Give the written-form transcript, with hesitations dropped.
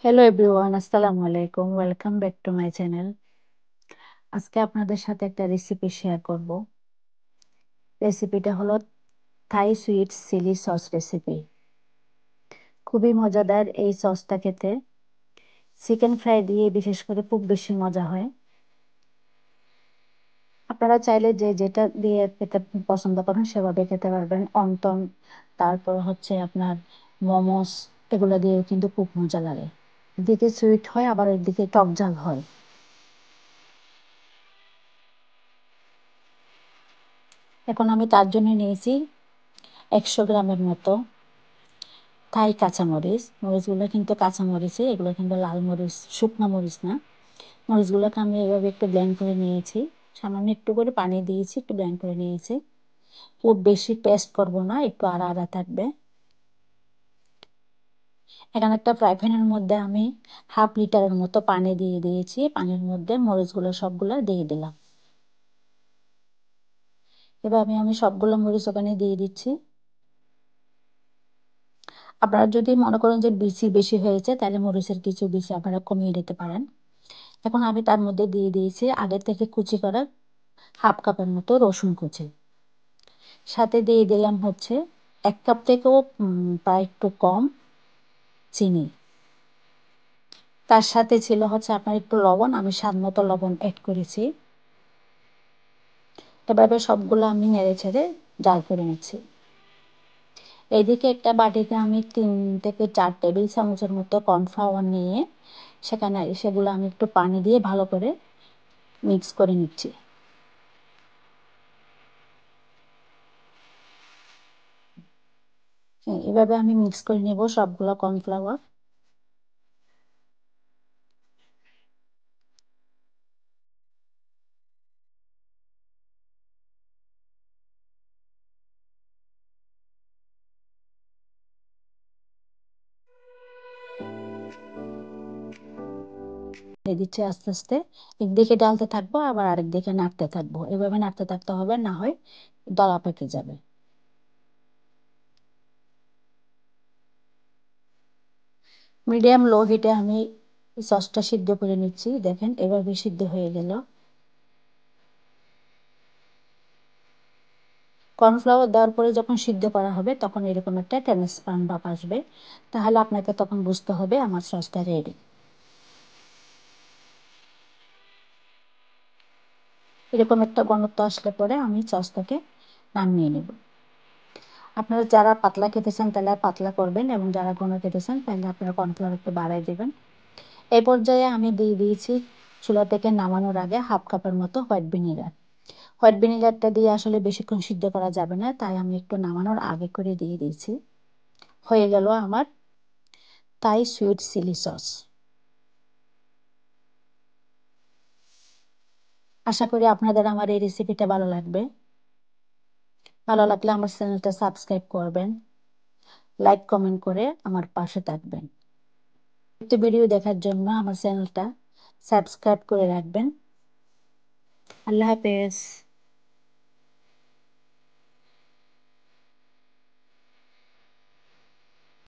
Hello everyone, আসসালামু আলাইকুম। Welcome back to my channel. আজকে আপনাদের সাথে একটা রেসিপি শেয়ার করব। রেসিপিটা হলো থাই সুইট চিলি সস রেসিপি। খুবই মজাদার এই সসটা খেতে। চিকেন ফ্রাই দিয়ে বিশেষ করে খুব বেশি মজা হয়। আপনারা চাইলে যে যেটা দিয়ে খেতে পছন্দ করেন সেভাবে খেতে পারবেন। অন্তন, তারপর হচ্ছে আপনার মোমোস, এগুলো দিয়েও কিন্তু খুব মজা লাগে। একদিকে সুইট হয়, আবার একদিকে টক ঝাল হয়। এখন আমি তার জন্য নিয়েছি 100 গ্রামের মতো থাই কাঁচামরিচ। মরিচগুলো কিন্তু কাঁচামরিচে, এগুলো কিন্তু লাল মরিচ, শুকনো মরিচ না। মরিচগুলোকে আমি এভাবে একটু ব্লেন্ড করে নিয়েছি। সামান্য একটু করে পানি দিয়েছি, একটু ব্লেন্ড করে নিয়েছি। খুব বেশি পেস্ট করব না, একটু আড়া আড়া থাকবে। এখানে একটা ফ্রাই প্যানের মধ্যে আমি 1/2 লিটারের মতো পানি দিয়ে দিয়েছি। পানির মধ্যে মরিচগুলো সবগুলো দিয়ে দিলাম। এবার আমি সবগুলো মরিচ ওখানে দিয়ে দিচ্ছি। আপনারা যদি মনে করেন যে বেশি বেশি হয়েছে, তাহলে মরিচের কিছু বেশি আপনারা কমিয়ে দিতে পারেন। এখন আমি তার মধ্যে দিয়ে দিয়েছি আগে থেকে কুচি করা 1/2 কাপের মতো রসুন কুচি। সাথে দিয়ে দিলাম হচ্ছে 1 কাপ থেকেও প্রায় একটু কম চিনি। তার সাথে ছিল হচ্ছে আপনার একটু লবণ, আমি স্বাদ মতো লবণ অ্যাড করেছি। এভাবে সবগুলো আমি নেড়ে ছেড়ে জাল করে নিচ্ছি। এইদিকে একটা বাটিতে আমি 3 থেকে 4 টেবিল চামচের মতো কর্নফ্লাওয়ার নিয়ে সেগুলো আমি একটু পানি দিয়ে ভালো করে মিক্স করে নিচ্ছি। এভাবে আমি মিক্স করে নেব সবগুলো কর্নফ্লাওয়ার। দিচ্ছি আস্তে আস্তে। একদিকে ডালতে থাকবো, আবার আরেক দিকে নাড়তে থাকবো। এভাবে নাড়তে থাকতে হবে, না হয় দলা পেকে যাবে। মিডিয়াম লো হিটে আমি সসটা সিদ্ধ করে নিচ্ছি। দেখেন এভাবে সিদ্ধ হয়ে গেল। কর্নফ্লাওয়ার দেওয়ার পরে যখন সিদ্ধ করা হবে, তখন এরকম একটা ট্রান্সপারেন্ট ভাব আসবে। তাহলে আপনাকে তখন বুঝতে হবে আমার সসটা রেডি। এরকম একটা ঘনত্ব আসলে পরে আমি সসটাকে নামিয়ে নেব। আপনারা যারা পাতলা খেতে চান তাহলে পাতলা করবেন, এবং যারা ঘন খেতে চান তাহলে আপনারা কর্নফ্লাওয়ার একটু বাড়াই দেবেন। এই পর্যায়ে আমি দিয়ে দিয়েছি চুলা থেকে নামানোর আগে 1/2 কাপের মতো হোয়াইট ভিনিগার। হোয়াইট ভিনিগারটা দিয়ে আসলে বেশিক্ষণ সিদ্ধ করা যাবে না, তাই আমি একটু নামানোর আগে করে দিয়ে দিয়েছি। হয়ে গেল আমার থাই সুইট চিলি সস। আশা করি আপনাদের আমার এই রেসিপিটা ভালো লাগবে। ভালো লাগলে আমার চ্যানেলটা সাবস্ক্রাইব করবেন, লাইক কমেন্ট করে আমার পাশে থাকবেন। পরবর্তী ভিডিও দেখার জন্য আমার চ্যানেলটা সাবস্ক্রাইব করে রাখবেন। আল্লাহ হাফেজ।